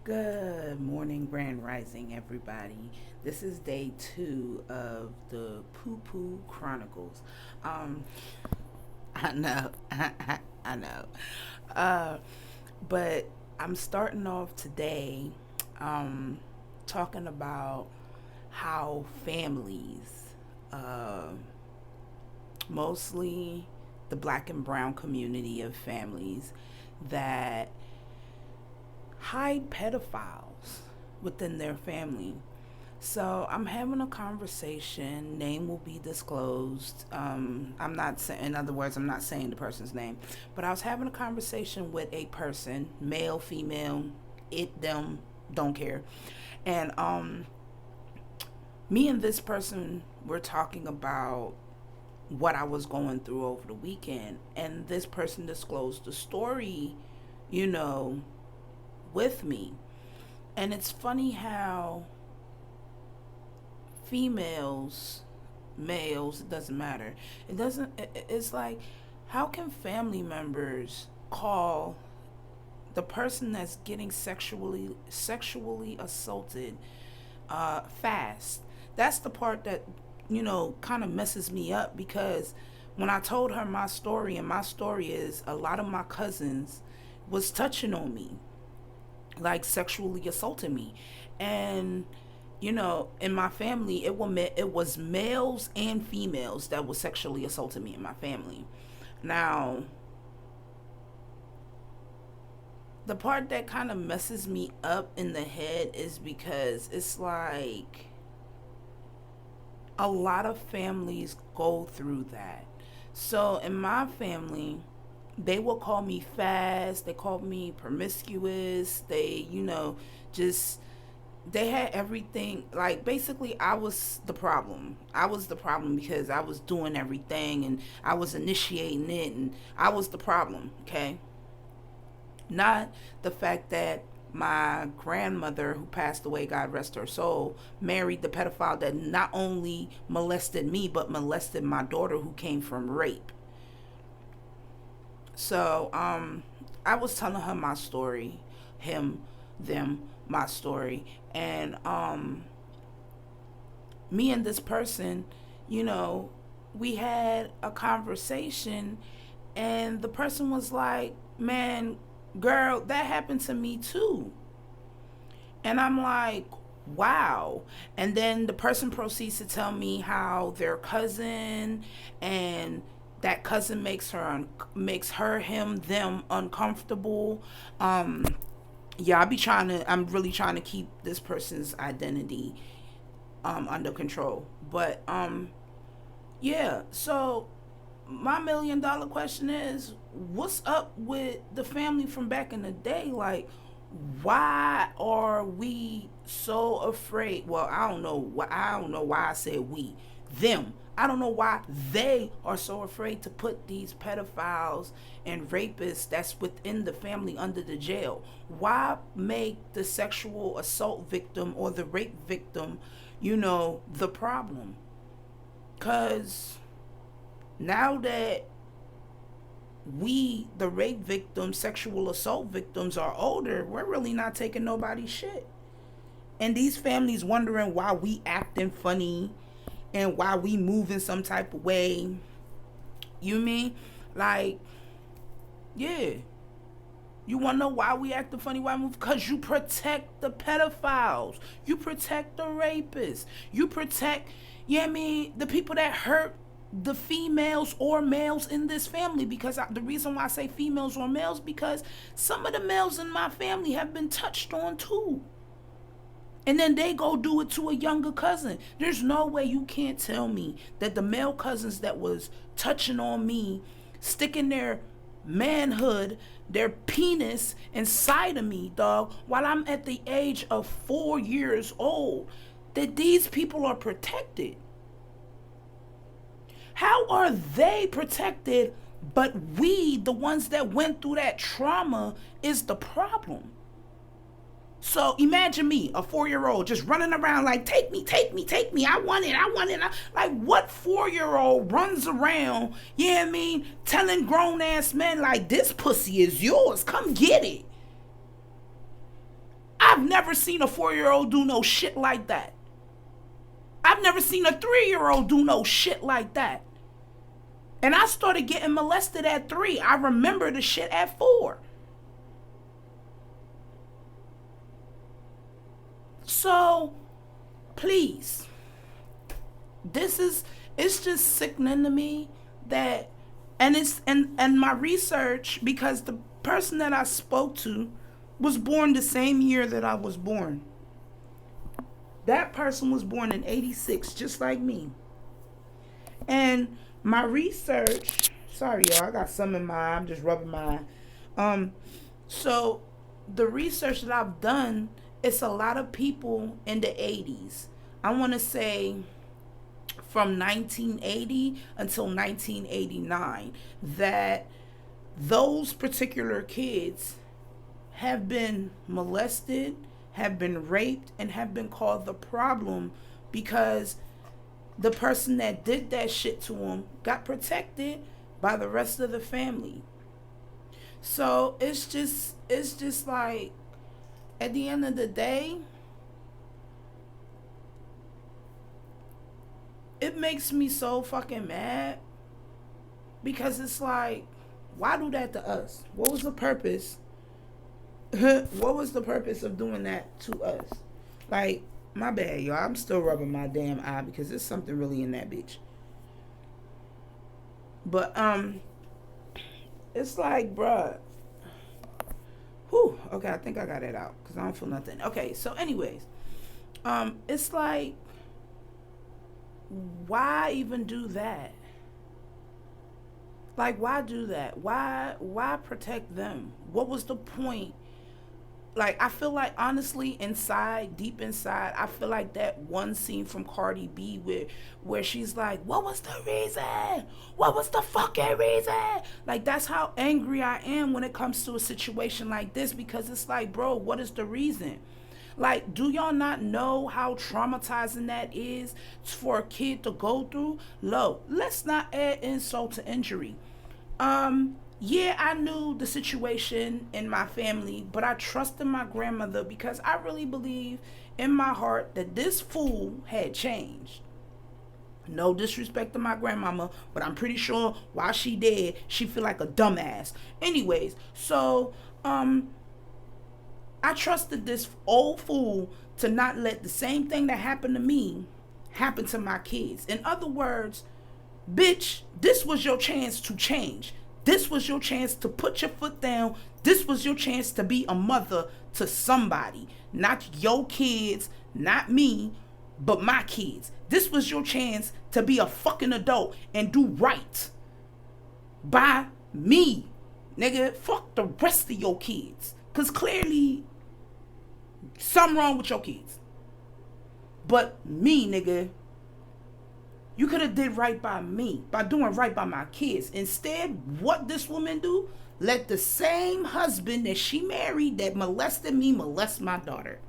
Good morning, Grand Rising, everybody. This is day 2 of the Poo Poo Chronicles. Um, I know, I know. Uh, but I'm starting off today um, talking about how families, uh, mostly the black and brown community of families, that hide pedophiles within their family. So I'm having a conversation. Name will be disclosed. I'm not saying, in other words, I'm not saying the person's name, but I was having a conversation with a person, male, female, it, them, don't care, and me and this person were talking about what I was going through over the weekend, and this person disclosed the story, you know, with me. And it's funny how females, males, it doesn't matter. It doesn't, it's like, how can family members call the person that's getting sexually assaulted fast? That's the part that, kind of messes me up, because when I told her my story, and my story is a lot of my cousins was touching on me, like sexually assaulting me. And in my family, it was males and females that was sexually assaulting me in my family. Now, the part that kind of messes me up in the head is because it's like a lot of families go through that. So in my family, they will call me fast, they called me promiscuous, they, just they had everything. Like, basically, I was the problem. I was the problem because I was doing everything and I was initiating it, and I was the problem, okay? Not the fact that my grandmother, who passed away, God rest her soul, married the pedophile that not only molested me but molested my daughter, who came from rape. So, I was telling her my story, him, them, my story, and me and this person, you know, we had a conversation, and the person was like, "Man, girl, that happened to me too." And I'm like, wow. And then the person proceeds to tell me how their cousin, and that cousin makes her, him, them uncomfortable. Um, yeah, I'm really trying to keep this person's identity under control. But yeah, so my $1 million question is, what's up with the family from back in the day? Like, why are we so afraid? Well, I don't know why I said we. Them. I don't know why they are so afraid to put these pedophiles and rapists that's within the family under the jail. Why make the sexual assault victim or the rape victim, the problem? Cuz now that we, the rape victims, sexual assault victims, are older, we're really not taking nobody's shit. And these families wondering why we acting funny and why we move in some type of way. You mean? Like, yeah. You want to know why we acting funny? Why we move? Because you protect the pedophiles. You protect the rapists. You protect, the people that hurt the females or males in this family. Because the reason why I say females or males, because some of the males in my family have been touched on too. And then they go do it to a younger cousin. There's no way you can't tell me that the male cousins that was touching on me, sticking their manhood, their penis inside of me, dog, while I'm at the age of 4 years old, that these people are protected. How are they protected, but we, the ones that went through that trauma, is the problem? So imagine me, a 4-year-old, just running around like, take me, take me, take me. I want it, I want it. Like, what 4-year-old runs around, telling grown ass men, like, this pussy is yours, come get it? I've never seen a 4-year-old do no shit like that. I've never seen a 3-year-old do no shit like that. And I started getting molested at 3. I remember the shit at 4. So, please, it's just sickening to me that, and my research, because the person that I spoke to was born the same year that I was born. That person was born in 86, just like me. And my research, sorry y'all, I got some in my eye, I'm just rubbing my eye. So the research that I've done, it's a lot of people in the 80s. I want to say from 1980 until 1989, that those particular kids have been molested, have been raped, and have been called the problem because the person that did that shit to them got protected by the rest of the family. So it's just like, at the end of the day, it makes me so fucking mad, because it's like, why do that to us? What was the purpose? What was the purpose of doing that to us? Like, my bad, y'all. I'm still rubbing my damn eye because there's something really in that bitch. But, it's like, bruh. Whew. Okay, I think I got it out because I don't feel nothing. Okay, so anyways. It's like, why even do that? Like, why do that? Why protect them? What was the point? Like, I feel like, honestly, deep inside, I feel like that one scene from Cardi B where she's like, what was the reason? What was the fucking reason? Like, that's how angry I am when it comes to a situation like this, because it's like, bro, what is the reason? Like, do y'all not know how traumatizing that is for a kid to go through? Look, let's not add insult to injury. Yeah, I knew the situation in my family, but I trusted my grandmother because I really believe in my heart that this fool had changed. No disrespect to my grandmama, but I'm pretty sure while she dead, she feel like a dumbass. Anyways, so I trusted this old fool to not let the same thing that happened to me happen to my kids. In other words, bitch, this was your chance to change. This was your chance to put your foot down. This was your chance to be a mother to somebody. Not your kids, not me, but my kids. This was your chance to be a fucking adult and do right by me. Nigga, fuck the rest of your kids. Because clearly, something wrong with your kids. But me, nigga, you could have did right by me by doing right by my kids. Instead, what this woman do? Let the same husband that she married that molested me molest my daughter.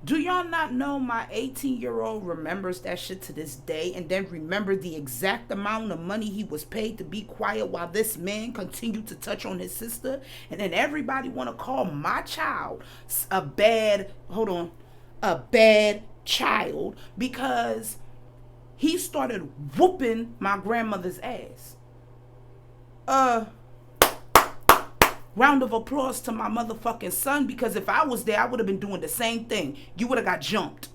Do y'all not know my 18-year-old remembers that shit to this day, and then remember the exact amount of money he was paid to be quiet while this man continued to touch on his sister? And then everybody want to call my child a bad child because he started whooping my grandmother's ass. Round of applause to my motherfucking son, because if I was there, I would have been doing the same thing. You would have got jumped.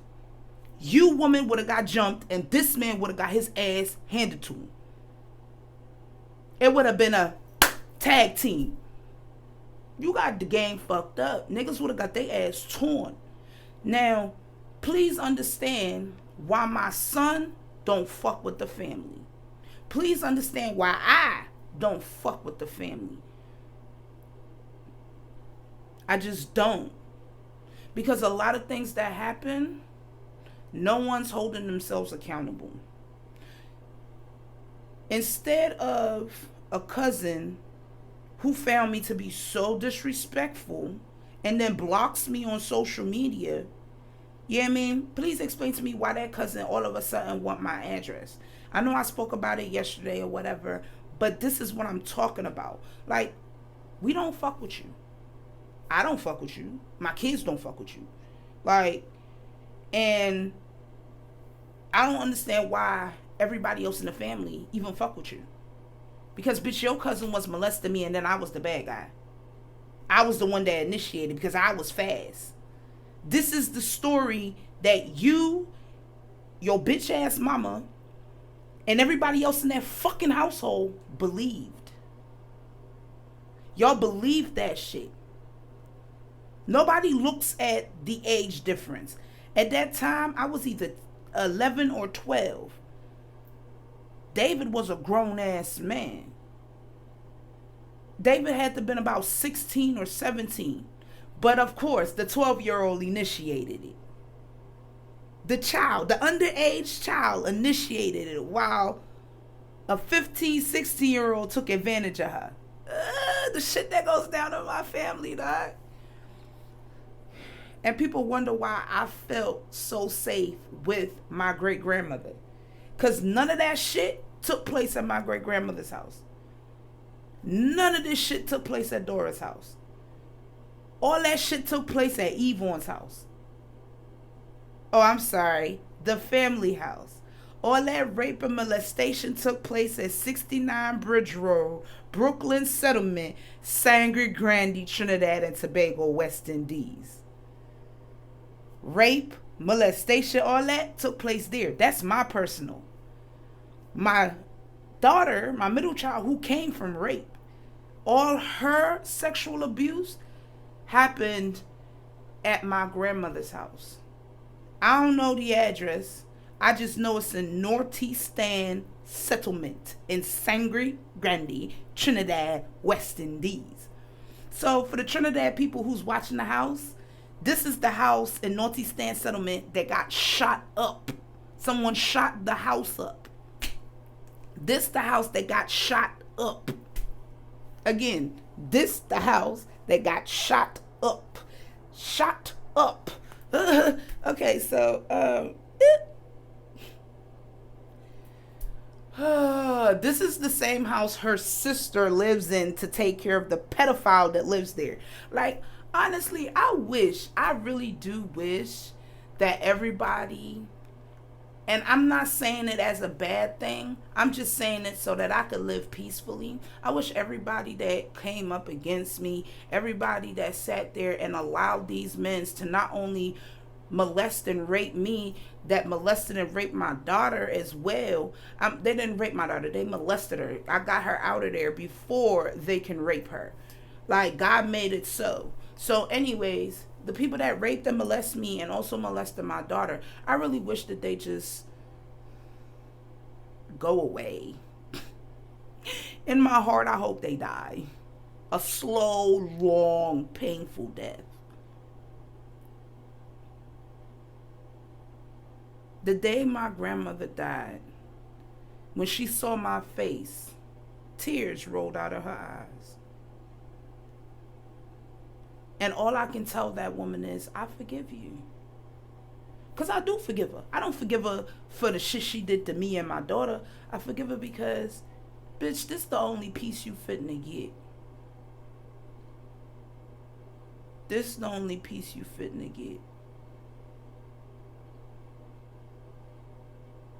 You, woman, would have got jumped, and this man would have got his ass handed to him. It would have been a tag team. You got the game fucked up. Niggas would have got their ass torn. Now, please understand why my son don't fuck with the family. Please understand why I don't fuck with the family. I just don't. Because a lot of things that happen, no one's holding themselves accountable. Instead of a cousin who found me to be so disrespectful and then blocks me on social media, yeah, I mean, please explain to me why that cousin all of a sudden want my address. I know I spoke about it yesterday or whatever, but this is what I'm talking about. Like, we don't fuck with you. I don't fuck with you. My kids don't fuck with you. Like, and I don't understand why everybody else in the family even fuck with you. Because, bitch, your cousin was molesting me and then I was the bad guy. I was the one that initiated because I was fast. This is the story that you, your bitch ass mama, and everybody else in that fucking household believed. Y'all believed that shit. Nobody looks at the age difference. At that time, I was either 11 or 12. David was a grown ass man. David had to have been about 16 or 17. But of course, the 12-year-old initiated it. The child, the underage child initiated it while a 15, 16-year-old took advantage of her. The shit that goes down in my family, dog. And people wonder why I felt so safe with my great-grandmother. Because none of that shit took place at my great-grandmother's house. None of this shit took place at Dora's house. All that shit took place at Yvonne's house. Oh, I'm sorry. The family house. All that rape and molestation took place at 69 Bridge Road, Brooklyn Settlement, Sangre Grande, Trinidad and Tobago, West Indies. Rape, molestation, all that took place there. That's my personal. My daughter, my middle child, who came from rape, all her sexual abuse happened at my grandmother's house. I don't know the address. I just know it's in Northeast Stand Settlement in Sangre Grande, Trinidad, West Indies. So for the Trinidad people who's watching the house, this is the house in Northeast Stand Settlement that got shot up. Someone shot the house up. This the house that got shot up. Again, this the house that got shot up. Shot up. Okay, so this is the same house her sister lives in to take care of the pedophile that lives there. Like, honestly, I really do wish that everybody, and I'm not saying it as a bad thing, I'm just saying it so that I could live peacefully. I wish everybody that came up against me, everybody that sat there and allowed these men to not only molest and rape me, that molested and raped my daughter as well. They didn't rape my daughter, they molested her. I got her out of there before they can rape her. Like, God made it so. So anyways, the people that raped and molested me and also molested my daughter, I really wish that they just go away. In my heart, I hope they die. A slow, long, painful death. The day my grandmother died, when she saw my face, tears rolled out of her eyes. And all I can tell that woman is, I forgive you. Because I do forgive her. I don't forgive her for the shit she did to me and my daughter. I forgive her because, bitch, this the only peace you fitting to get. This the only peace you fitting to get.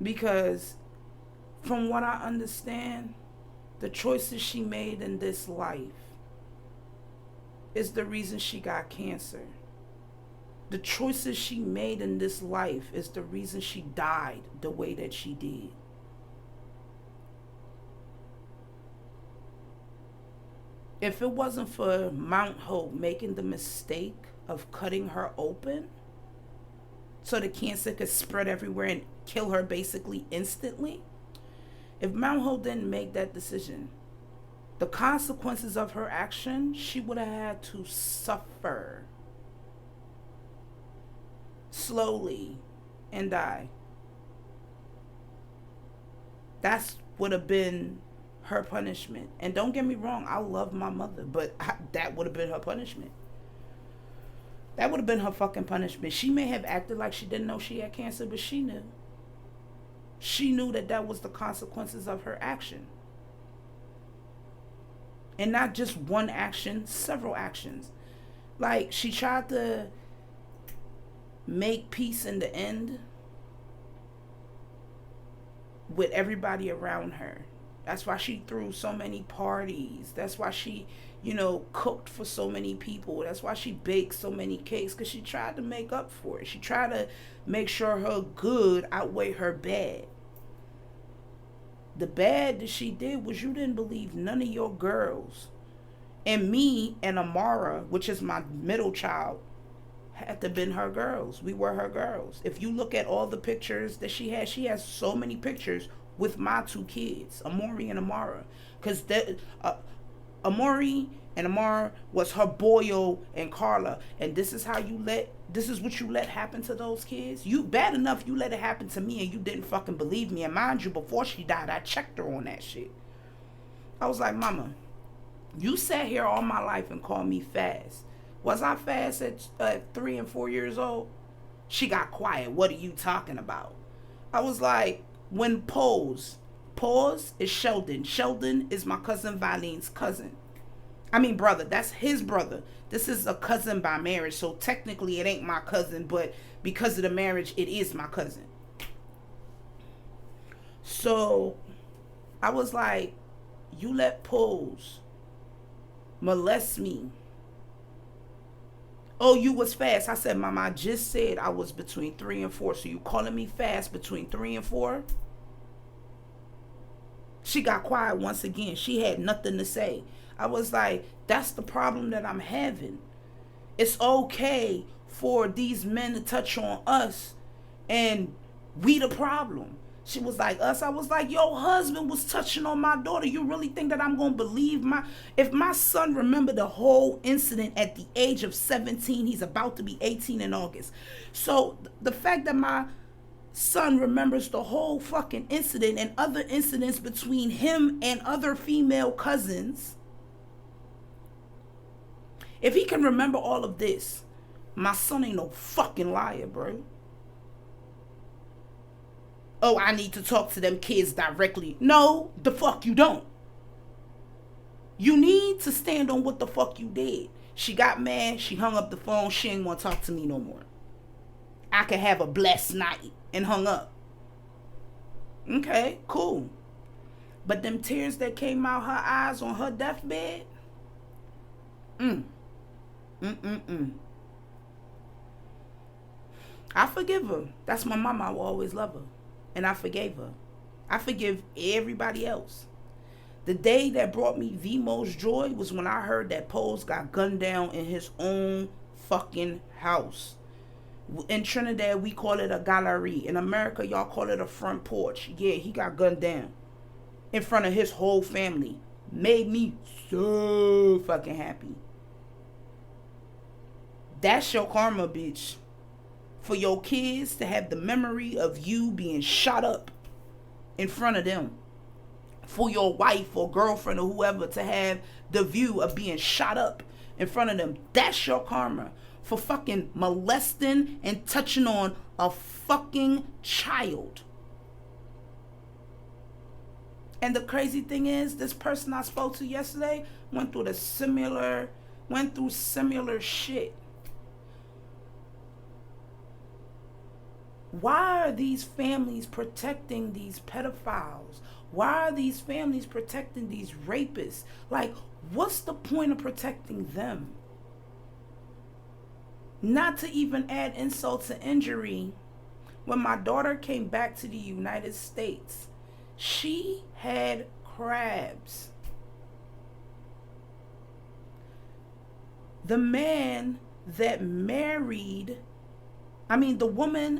Because from what I understand, the choices she made in this life is the reason she got cancer. The choices she made in this life is the reason she died the way that she did. If it wasn't for Mount Hope making the mistake of cutting her open so the cancer could spread everywhere and kill her basically instantly, if Mount Hope didn't make that decision, the consequences of her action, she would have had to suffer slowly and die. That's would have been her punishment. And don't get me wrong, I love my mother, but that would have been her punishment. That would have been her fucking punishment. She may have acted like she didn't know she had cancer, but she knew. She knew that that was the consequences of her action. And not just one action, several actions. Like, she tried to make peace in the end with everybody around her. That's why she threw so many parties. That's why she, cooked for so many people. That's why she baked so many cakes, because she tried to make up for it. She tried to make sure her good outweighed her bad. The bad that she did was you didn't believe none of your girls. And me and Amara, which is my middle child, had to been her girls. We were her girls. If you look at all the pictures that she has so many pictures with my two kids, Amori and Amara. Because Amori and Amara was her boyo and Carla. And this is what you let happen to those kids? You bad enough you let it happen to me and you didn't fucking believe me. And mind you, before she died, I checked her on that shit. I was like, Mama, you sat here all my life and called me fast. Was I fast at 3 and 4 years old? She got quiet. What are you talking about? I was like, when Pause is Sheldon. Sheldon is my cousin Vylene's cousin. I mean brother. That's his brother. This is a cousin by marriage. So technically it ain't my cousin, but because of the marriage, it is my cousin. So I was like, you let Pause molest me. Oh, you was fast. I said, Mama, I just said I was between 3 and 4. So you calling me fast between 3 and 4? She got quiet once again. She had nothing to say. I was like, that's the problem that I'm having. It's okay for these men to touch on us and we the problem. She was like, us? I was like, your husband was touching on my daughter. You really think that I'm going to believe if my son remembered the whole incident at the age of 17, he's about to be 18 in August. So the fact that my son remembers the whole fucking incident and other incidents between him and other female cousins, if he can remember all of this, my son ain't no fucking liar, bro. Oh, I need to talk to them kids directly. No, the fuck you don't. You need to stand on what the fuck you did. She got mad. She hung up the phone. She ain't want to talk to me no more. I can have a blessed night, and hung up. Okay, cool. But them tears that came out her eyes on her deathbed, I forgive her. That's my mama. I will always love her. And I forgave her. I forgive everybody else. The day that brought me the most joy was when I heard that Pose got gunned down in his own fucking house. In Trinidad, we call it a galerie. In America, y'all call it a front porch. Yeah, he got gunned down in front of his whole family. Made me so fucking happy. That's your karma, bitch. For your kids to have the memory of you being shot up in front of them. For your wife or girlfriend or whoever to have the view of being shot up in front of them. That's your karma. For fucking molesting and touching on a fucking child. And the crazy thing is, this person I spoke to yesterday went through similar shit. Why are these families protecting these pedophiles? Why are these families protecting these rapists? Like, what's the point of protecting them? Not to even add insult to injury, when my daughter came back to the United States, she had crabs. The woman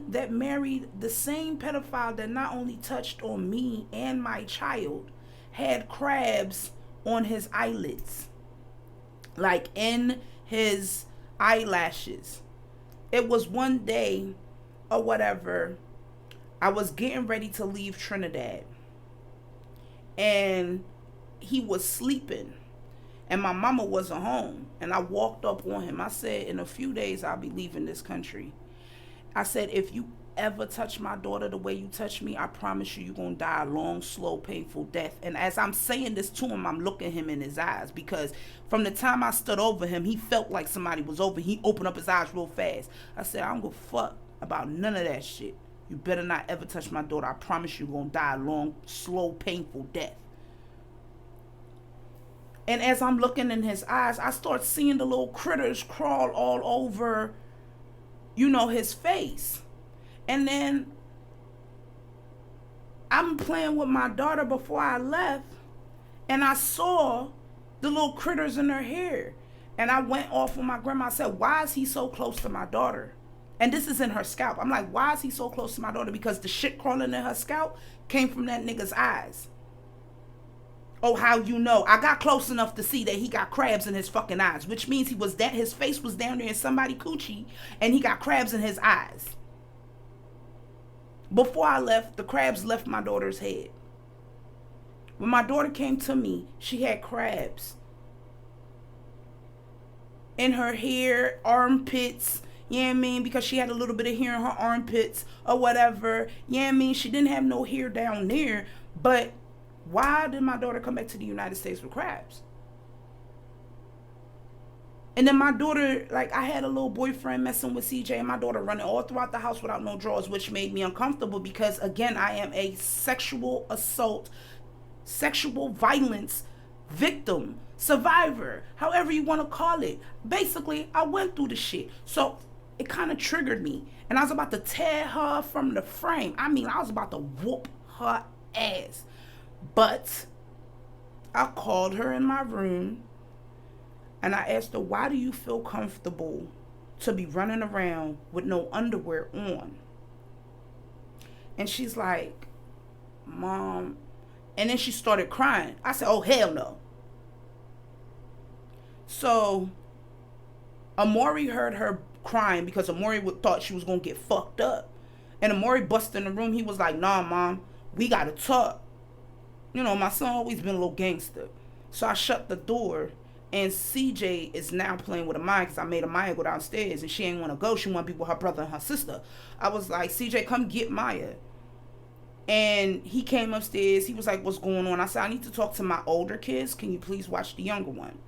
that married the same pedophile that not only touched on me and my child had crabs on his eyelids, like in his eyelashes. It was one day or whatever, I was getting ready to leave Trinidad and he was sleeping and my mama wasn't home, and I walked up on him. I said, in a few days I'll be leaving this country. I said, if you ever touch my daughter the way you touch me, I promise you, you're going to die a long, slow, painful death. And as I'm saying this to him, I'm looking him in his eyes, because from the time I stood over him, he felt like somebody was over. He opened up his eyes real fast. I said, I don't give a fuck about none of that shit. You better not ever touch my daughter. I promise you're going to die a long, slow, painful death. And as I'm looking in his eyes, I start seeing the little critters crawl all over, his face. And then I'm playing with my daughter before I left, and I saw the little critters in her hair. And I went off with my grandma. I said, why is he so close to my daughter? And this is in her scalp. I'm like, why is he so close to my daughter? Because the shit crawling in her scalp came from that nigga's eyes. Oh, how you know? I got close enough to see that he got crabs in his fucking eyes, which means his face was down there in somebody's coochie, and he got crabs in his eyes. Before I left, the crabs left my daughter's head. When my daughter came to me, she had crabs in her hair, armpits, you know what I mean? Because she had a little bit of hair in her armpits or whatever. You know what I mean? She didn't have no hair down there, but why did my daughter come back to the United States with crabs? And then my daughter, like, I had a little boyfriend messing with CJ, and my daughter running all throughout the house without no drawers, which made me uncomfortable because, again, I am a sexual assault, sexual violence victim, survivor, however you want to call it. Basically, I went through the shit. So it kind of triggered me. And I was about to tear her from the frame. I mean, I was about to whoop her ass. But I called her in my room, and I asked her, why do you feel comfortable to be running around with no underwear on? And she's like, Mom. And then she started crying. I said, oh, hell no. So Amori heard her crying because Amori thought she was going to get fucked up. And Amori busted in the room. He was like, nah, Mom, we got to talk. My son always been a little gangster. So I shut the door, and CJ is now playing with Amaya because I made Amaya go downstairs, and she ain't want to go. She want to be with her brother and her sister. I was like, CJ, come get Maya. And he came upstairs. He was like, what's going on? I said, I need to talk to my older kids. Can you please watch the younger one?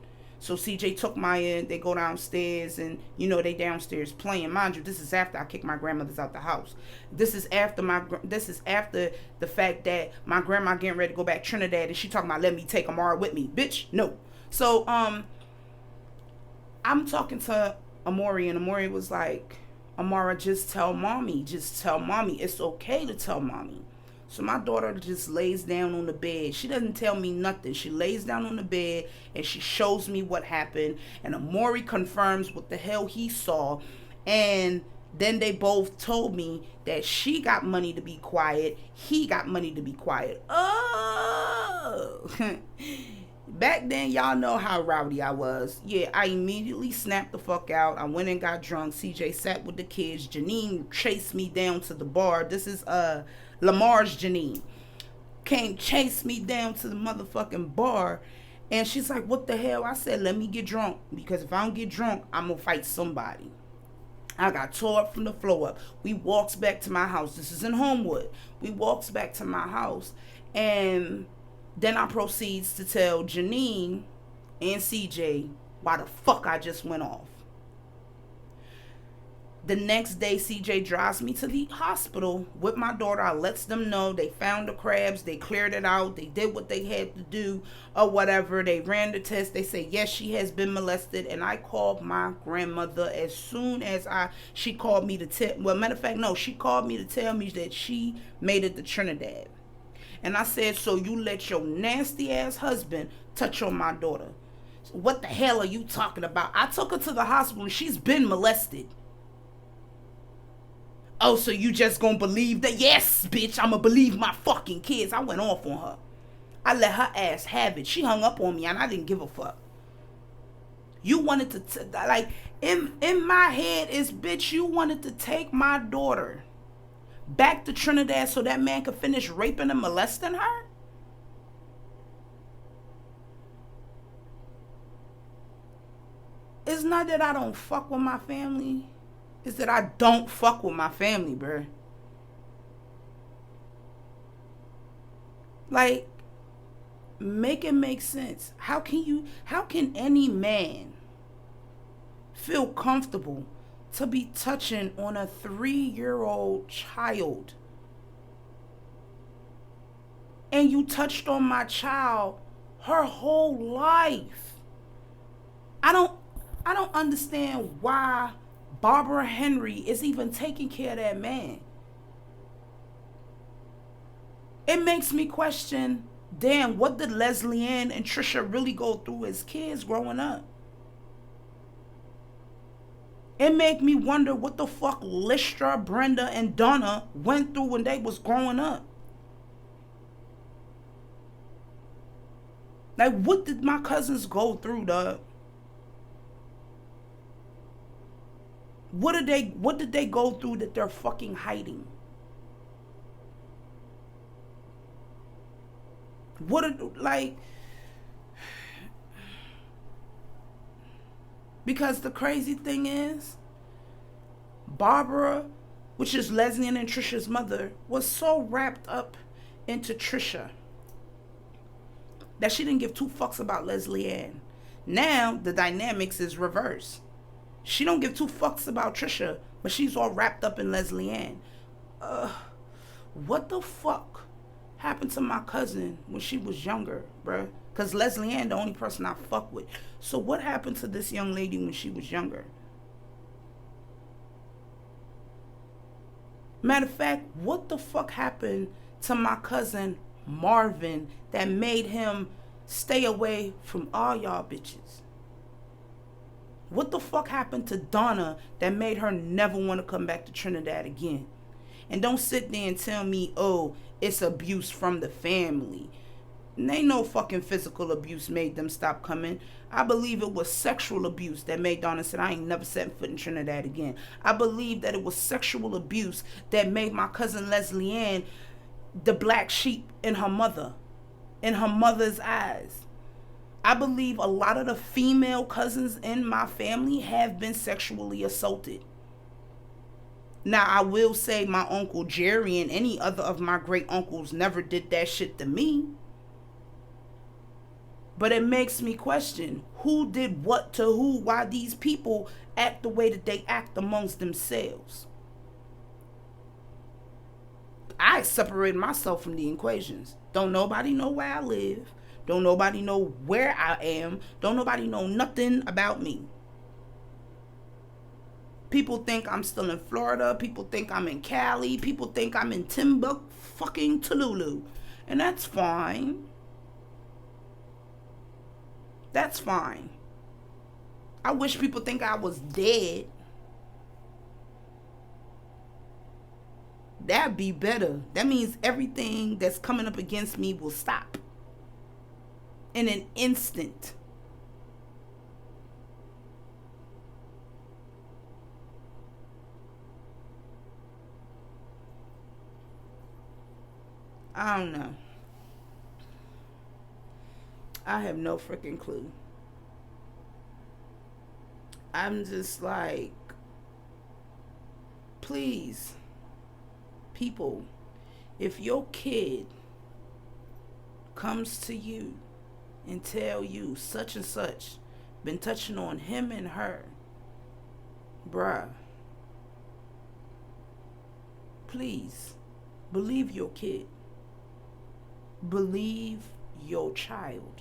So CJ took Maya, they go downstairs, and they downstairs playing. Mind you, this is after I kicked my grandmothers out the house. This is after the fact that my grandma getting ready to go back to Trinidad, and she talking about let me take Amara with me. Bitch, no. So I'm talking to Amori, and Amori was like, Amara, just tell mommy. Just tell mommy. It's okay to tell mommy. So my daughter just lays down on the bed. She doesn't tell me nothing. She lays down on the bed and she shows me what happened. And Amori confirms what the hell he saw. And then they both told me that she got money to be quiet. He got money to be quiet. Oh. Back then, y'all know how rowdy I was. Yeah, I immediately snapped the fuck out. I went and got drunk. CJ sat with the kids. Janine chased me down to the bar. This is Lamar's Janine. Came chase me down to the motherfucking bar. And she's like, what the hell? I said, let me get drunk. Because if I don't get drunk, I'm going to fight somebody. I got tore up from the floor up. We walks back to my house. This is in Homewood. We walks back to my house. And then I proceeds to tell Janine and CJ why the fuck I just went off. The next day, CJ drives me to the hospital with my daughter. I lets them know they found the crabs. They cleared it out. They did what they had to do or whatever. They ran the test. They say, yes, she has been molested. And I called my grandmother as soon as she called me to tell. Well, matter of fact, no, she called me to tell me that she made it to Trinidad. And I said, so you let your nasty ass husband touch on my daughter. So what the hell are you talking about? I took her to the hospital and she's been molested. Oh, so you just gonna believe that? Yes, bitch, I'ma believe my fucking kids. I went off on her. I let her ass have it. She hung up on me and I didn't give a fuck. You wanted to, like, in my head is, bitch, you wanted to take my daughter back to Trinidad so that man could finish raping and molesting her? It's not that I don't fuck with my family. It's that I don't fuck with my family, bruh. Like, make it make sense. How can any man feel comfortable to be touching on a 3-year-old child? And you touched on my child her whole life. I don't I don't understand why Barbara Henry is even taking care of that man. It makes me question, damn, what did Leslie Ann and Trisha really go through as kids growing up? It make me wonder what the fuck Lystra, Brenda, and Donna went through when they was growing up. Like, what did my cousins go through, dog? What did they go through that they're fucking hiding? Like, because the crazy thing is, Barbara, which is Leslie and Trisha's mother, was so wrapped up into Trisha that she didn't give two fucks about Leslie Ann. Now the dynamics is reversed. She don't give two fucks about Trisha, but she's all wrapped up in Leslie Ann. What the fuck happened to my cousin when she was younger, bruh? Because Leslie Ann the only person I fuck with. So what happened to this young lady when she was younger? Matter of fact, what the fuck happened to my cousin Marvin that made him stay away from all y'all bitches? What the fuck happened to Donna that made her never want to come back to Trinidad again? And don't sit there and tell me, oh, it's abuse from the family. And ain't no fucking physical abuse made them stop coming. I believe it was sexual abuse that made Donna say, I ain't never set foot in Trinidad again. I believe that it was sexual abuse that made my cousin Leslie Ann the black sheep in her mother's eyes. I believe a lot of the female cousins in my family have been sexually assaulted. Now, I will say my Uncle Jerry and any other of my great uncles never did that shit to me. But it makes me question who did what to who, why these people act the way that they act amongst themselves. I separate myself from the equations. Don't nobody know where I live. Don't nobody know where I am. Don't nobody know nothing about me. People think I'm still in Florida. People think I'm in Cali. People think I'm in Timbuktu, fucking Tululu. And that's fine. That's fine. I wish people think I was dead. That'd be better. That means everything that's coming up against me will stop in an instant. I don't know. I have no freaking clue. I'm just like, please, people, if your kid comes to you and tell you such and such been touching on him and her, bruh, please believe your kid. Believe your child.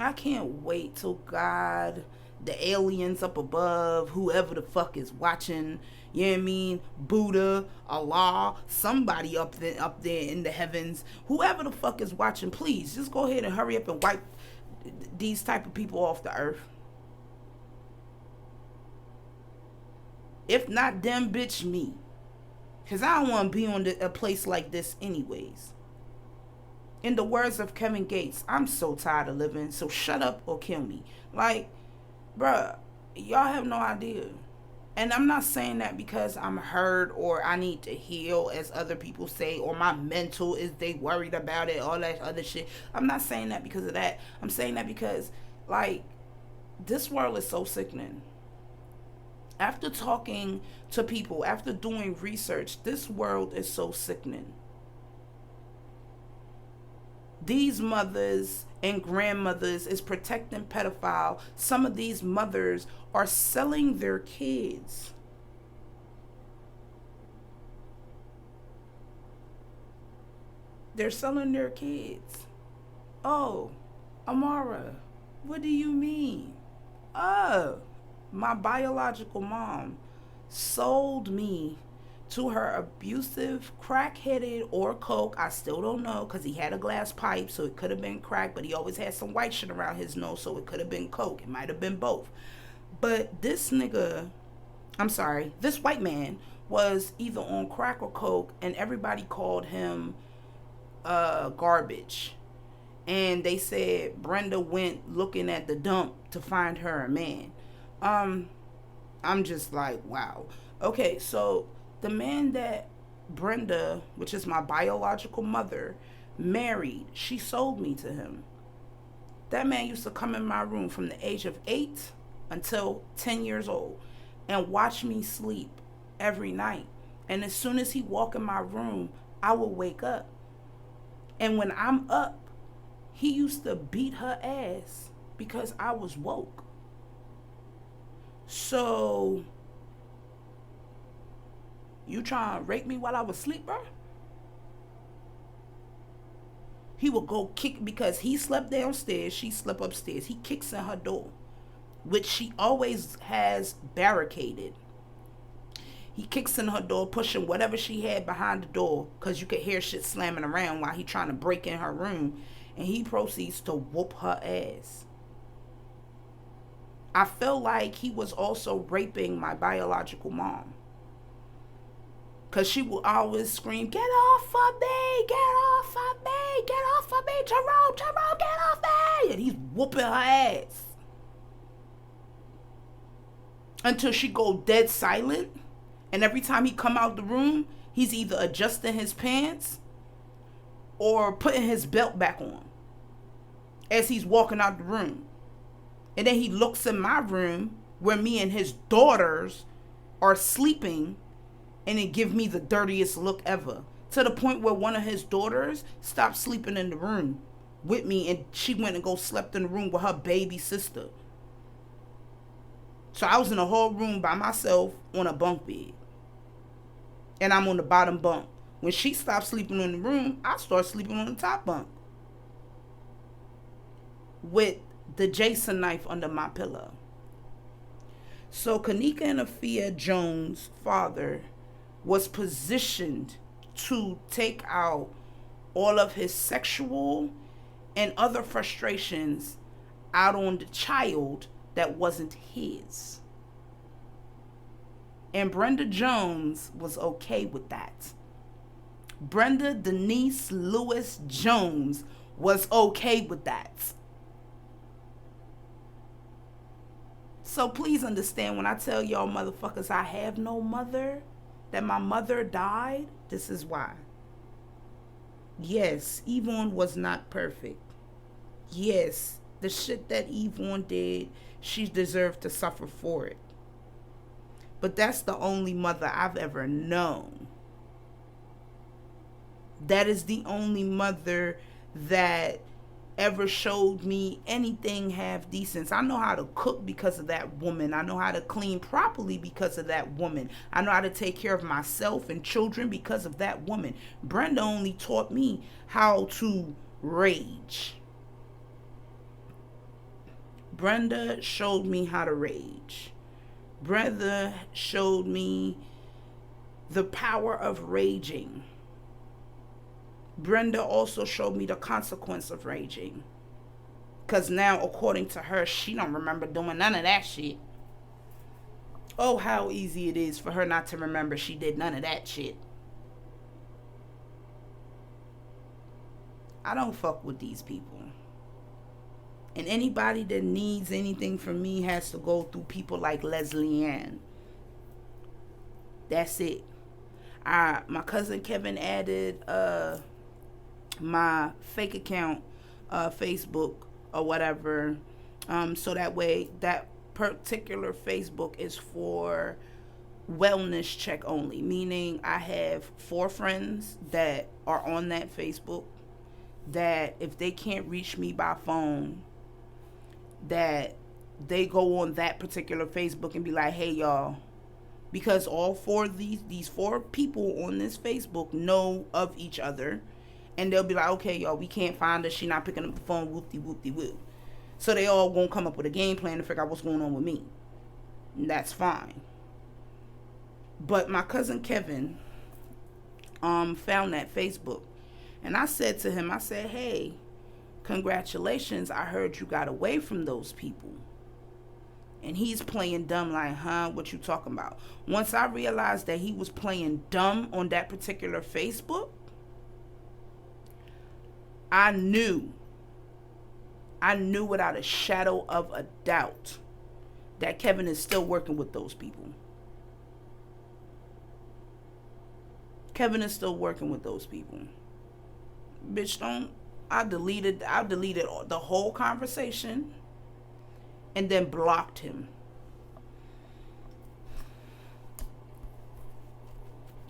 I can't wait till God, the aliens up above, whoever the fuck is watching, you know what I mean, Buddha, Allah, somebody up there in the heavens, whoever the fuck is watching, please just go ahead and hurry up and wipe these type of people off the earth. If not them, bitch, me. Because I don't want to be on a place like this anyways. In the words of Kevin Gates, I'm so tired of living, so shut up or kill me. Like, bruh, y'all have no idea. And I'm not saying that because I'm hurt or I need to heal, as other people say, or my mental is they worried about it, all that other shit. I'm not saying that because of that. I'm saying that because, like, this world is so sickening. After talking to people, after doing research, this world is so sickening. These mothers and grandmothers is protecting pedophile. Some of these mothers are selling their kids. They're selling their kids. Oh, Amara, what do you mean? Oh, my biological mom sold me to her abusive, crack-headed, or coke. I still don't know, because he had a glass pipe, so it could have been crack, but he always had some white shit around his nose, so it could have been coke. It might have been both. But this nigga, I'm sorry, this white man was either on crack or coke, and everybody called him garbage. And they said Brenda went looking at the dump to find her a man. I'm just like, wow. Okay, so the man that Brenda, which is my biological mother, married, she sold me to him. That man used to come in my room from the age of 8 until 10 years old and watch me sleep every night. And as soon as he walk in my room, I would wake up. And when I'm up, he used to beat her ass because I was woke. So, you trying to rape me while I was asleep, bro? He would go kick, because he slept downstairs, she slept upstairs. He kicks in her door, which she always has barricaded. He kicks in her door, pushing whatever she had behind the door, because you could hear shit slamming around while he trying to break in her room. And he proceeds to whoop her ass. I feel like he was also raping my biological mom, because she would always scream, "Get off of me! Get off of me! Get off of me! Jerome, Jerome, get off me!" And he's whooping her ass. Until she go dead silent. And every time he come out the room, he's either adjusting his pants or putting his belt back on as he's walking out the room. And then he looks in my room where me and his daughters are sleeping, and it give me the dirtiest look ever. To the point where one of his daughters stopped sleeping in the room with me, and she went and go slept in the room with her baby sister. So I was in a whole room by myself on a bunk bed. And I'm on the bottom bunk. When she stopped sleeping in the room, I start sleeping on the top bunk, with the Jason knife under my pillow. So Kanika and Afia Jones' father was positioned to take out all of his sexual and other frustrations out on the child that wasn't his. And Brenda Jones was okay with that. Brenda Denise Lewis Jones was okay with that. So please understand, when I tell y'all motherfuckers I have no mother, that my mother died, this is why. Yes, Yvonne was not perfect. Yes, the shit that Yvonne did, she deserved to suffer for it. But that's the only mother I've ever known. That is the only mother that ever showed me anything half decent. I know how to cook because of that woman. I know how to clean properly because of that woman. I know how to take care of myself and children because of that woman. Brenda only taught me how to rage. Brenda showed me how to rage. Brenda showed me the power of raging. Brenda also showed me the consequence of raging. Because now, according to her, she don't remember doing none of that shit. Oh, how easy it is for her not to remember she did none of that shit. I don't fuck with these people. And anybody that needs anything from me has to go through people like Leslie Ann. That's it. My cousin Kevin added my fake account, Facebook or whatever, so that way that particular Facebook is for wellness check only, meaning I have 4 friends that are on that Facebook that if they can't reach me by phone, that they go on that particular Facebook and be like, hey y'all, because all four of these four people on this Facebook know of each other, and they'll be like, okay y'all, we can't find her, she not picking up the phone, whoop-de-whoop-de-whoop. So they all gonna come up with a game plan to figure out what's going on with me. And that's fine. But my cousin Kevin found that Facebook, and I said to him, I said, hey, congratulations, I heard you got away from those people. And he's playing dumb like, huh, what you talking about? Once I realized that he was playing dumb on that particular Facebook, I knew without a shadow of a doubt that Kevin is still working with those people. Kevin is still working with those people. Bitch, don't. I deleted the whole conversation and then blocked him.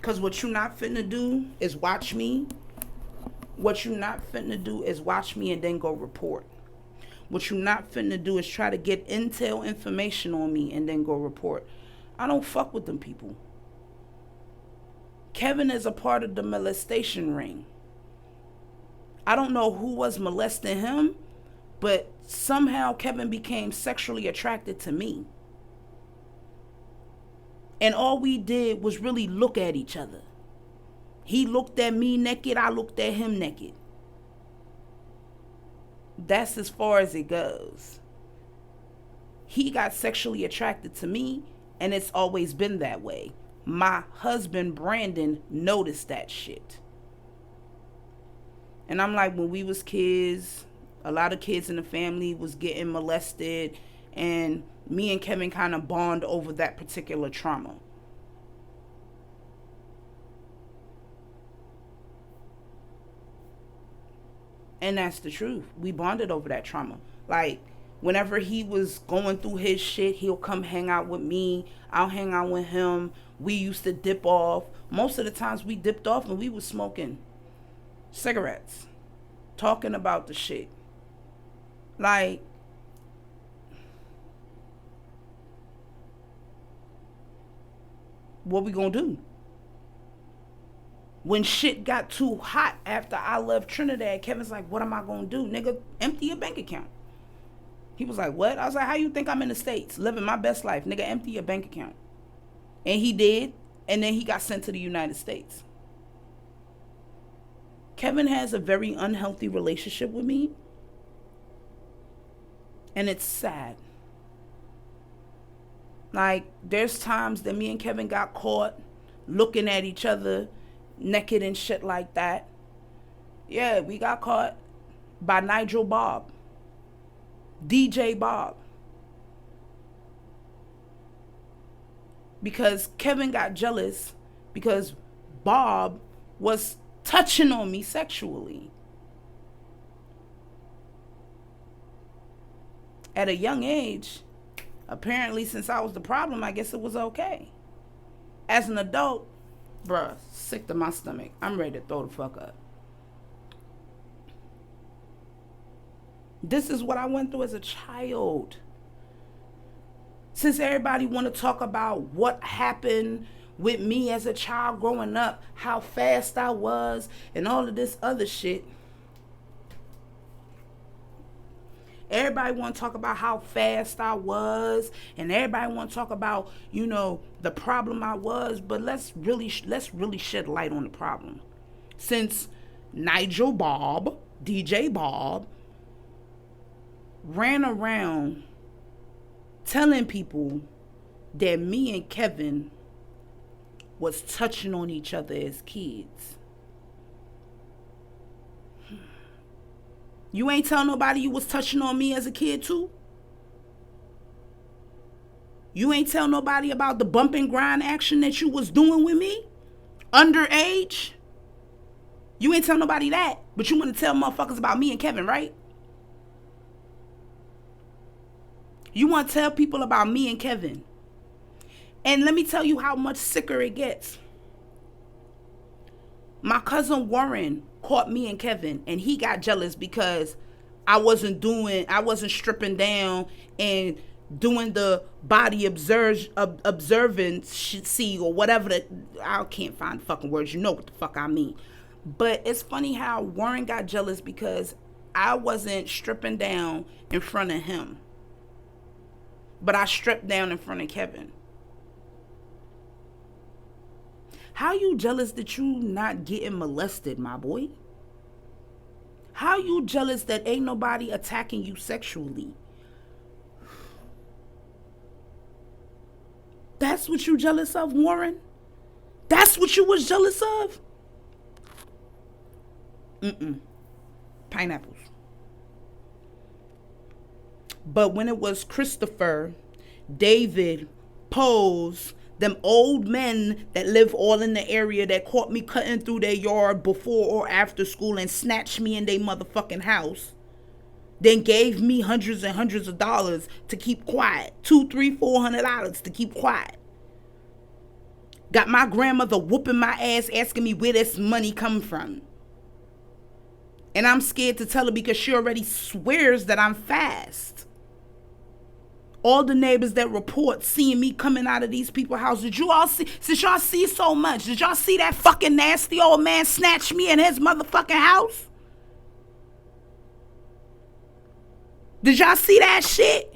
Because what you not finna do is watch me. What you not finna do is watch me and then go report. What you not finna do is try to get intel information on me and then go report. I don't fuck with them people. Kevin is a part of the molestation ring. I don't know who was molesting him, but somehow Kevin became sexually attracted to me. And all we did was really look at each other. He looked at me naked, I looked at him naked. That's as far as it goes. He got sexually attracted to me, and it's always been that way. My husband, Brandon, noticed that shit. And I'm like, when we was kids, a lot of kids in the family was getting molested, and me and Kevin kind of bond over that particular trauma. And that's the truth. We bonded over that trauma. Like, whenever he was going through his shit, he'll come hang out with me. I'll hang out with him. We used to dip off. Most of the times we dipped off and we was smoking cigarettes, talking about the shit. Like, what we gonna do? When shit got too hot after I left Trinidad, Kevin's like, what am I gonna do? Nigga, empty your bank account. He was like, what? I was like, how you think I'm in the States living my best life? Nigga, empty your bank account. And he did, and then he got sent to the United States. Kevin has a very unhealthy relationship with me, and it's sad. Like, there's times that me and Kevin got caught looking at each other naked and shit like that. Yeah, we got caught by Nigel Bob, DJ Bob. Because Kevin got jealous because Bob was touching on me sexually. At a young age, apparently since I was the problem, I guess it was okay. As an adult, bruh, sick to my stomach. I'm ready to throw the fuck up. This is what I went through as a child. Since everybody want to talk about what happened with me as a child growing up, how fast I was, and all of this other shit. Everybody want to talk about how fast I was, and everybody want to talk about, you know, the problem I was, but let's really shed light on the problem. Since Nigel Bob, DJ Bob, ran around telling people that me and Kevin was touching on each other as kids. You ain't tell nobody you was touching on me as a kid too? You ain't tell nobody about the bump and grind action that you was doing with me? Underage? You ain't tell nobody that, but you want to tell motherfuckers about me and Kevin, right? You want to tell people about me and Kevin. And let me tell you how much sicker it gets. My cousin Warren caught me and Kevin, and he got jealous because I wasn't stripping down and doing the body observance see or whatever I can't find fucking words. You know what the fuck I mean. But it's funny how Warren got jealous because I wasn't stripping down in front of him. But I stripped down in front of Kevin. How you jealous that you not getting molested, my boy? How you jealous that ain't nobody attacking you sexually? That's what you jealous of, Warren? That's what you was jealous of? Pineapples. But when it was Christopher, David, Pose, them old men that live all in the area that caught me cutting through their yard before or after school and snatched me in their motherfucking house, then gave me hundreds and hundreds of dollars to keep quiet. $200, $300, $400 to keep quiet. Got my grandmother whooping my ass asking me where this money come from. And I'm scared to tell her because she already swears that I'm fast. All the neighbors that report seeing me coming out of these people's houses. Did you all see, since y'all see so much, did y'all see that fucking nasty old man snatch me in his motherfucking house? Did y'all see that shit?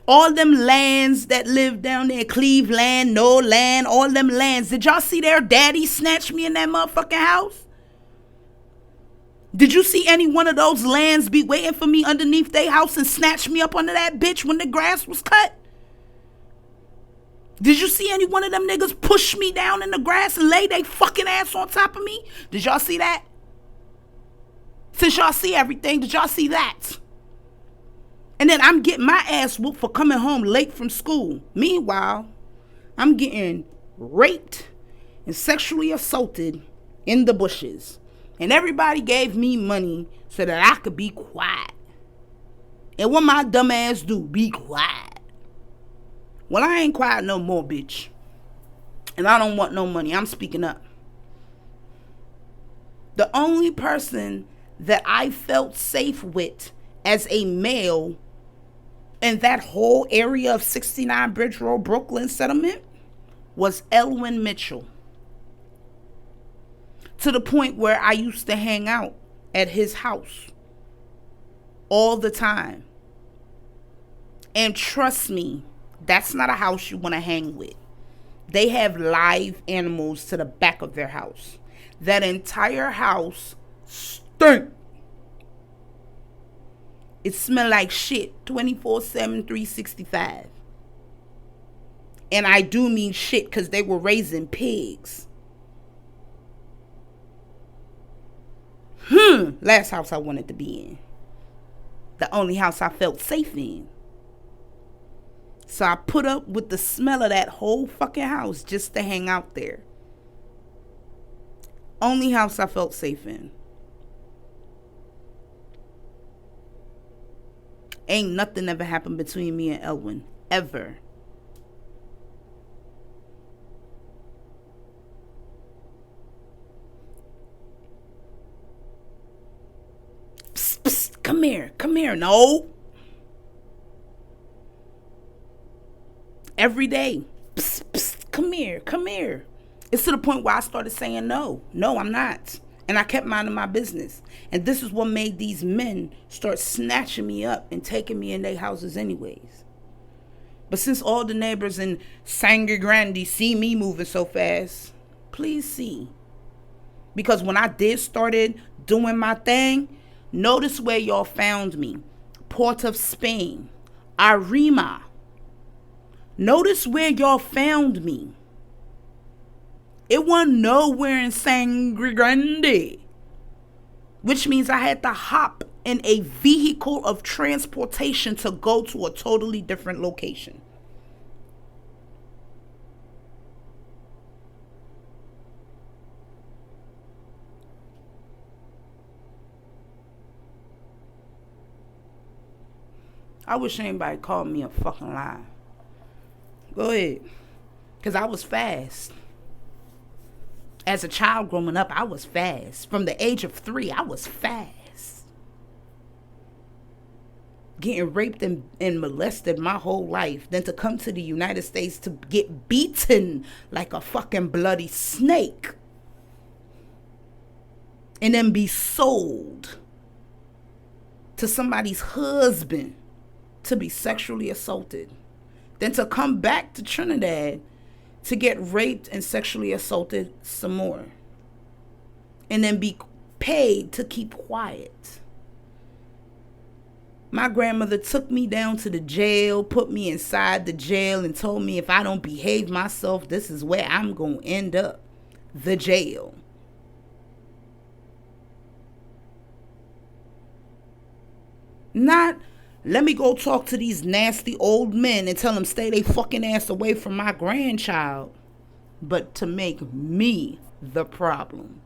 All them lands that live down there, Cleveland, no land, all them lands. Did y'all see their daddy snatch me in that motherfucking house? Did you see any one of those lands be waiting for me underneath their house and snatch me up under that bitch when the grass was cut? Did you see any one of them niggas push me down in the grass and lay they fucking ass on top of me? Did y'all see that? Since y'all see everything, did y'all see that? And then I'm getting my ass whooped for coming home late from school. Meanwhile, I'm getting raped and sexually assaulted in the bushes. And everybody gave me money so that I could be quiet. And what my dumb ass do? Be quiet. Well, I ain't quiet no more, bitch. And I don't want no money. I'm speaking up. The only person that I felt safe with as a male in that whole area of 69 Bridge Road, Brooklyn settlement was Elwin Mitchell. To the point where I used to hang out at his house all the time. And trust me, that's not a house you want to hang with. They have live animals to the back of their house. That entire house stink. It smelled like shit 24/7, 365. And I do mean shit because they were raising pigs. Last house I wanted to be in. The only house I felt safe in. So I put up with the smell of that whole fucking house just to hang out there. Only house I felt safe in. Ain't nothing ever happened between me and Elwin. Ever. Psst, psst, come here. No. Every day. Psst, psst, come here. It's to the point where I started saying no. No, I'm not. And I kept minding my business. And this is what made these men start snatching me up and taking me in their houses anyways. But since all the neighbors in Sangre Grande see me moving so fast, please see. Because when I did started doing my thing, notice where y'all found me. Port of Spain. Arima. Notice where y'all found me. It wasn't nowhere in Sangre Grande. Which means I had to hop in a vehicle of transportation to go to a totally different location. I wish anybody called me a fucking lie. Go ahead. Because I was fast. As a child growing up, I was fast. From the age of 3, I was fast. Getting raped and molested my whole life. Then to come to the United States to get beaten like a fucking bloody snake. And then be sold to somebody's husband to be sexually assaulted. Then to come back to Trinidad to get raped and sexually assaulted some more. And then be paid to keep quiet. My grandmother took me down to the jail, put me inside the jail, and told me if I don't behave myself, this is where I'm going to end up. The jail. Not, let me go talk to these nasty old men and tell them stay they fucking ass away from my grandchild. But to make me the problem.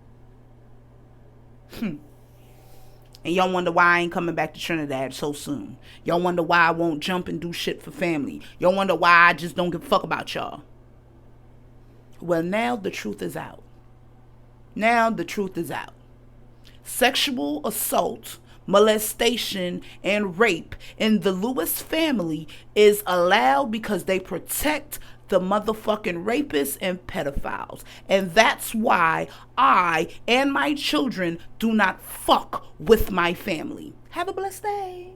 And y'all wonder why I ain't coming back to Trinidad so soon. Y'all wonder why I won't jump and do shit for family. Y'all wonder why I just don't give a fuck about y'all. Well, now the truth is out. Now the truth is out. Sexual assault, molestation, and rape in the Lewis family is allowed because they protect the motherfucking rapists and pedophiles. And that's why I and my children do not fuck with my family. Have a blessed day.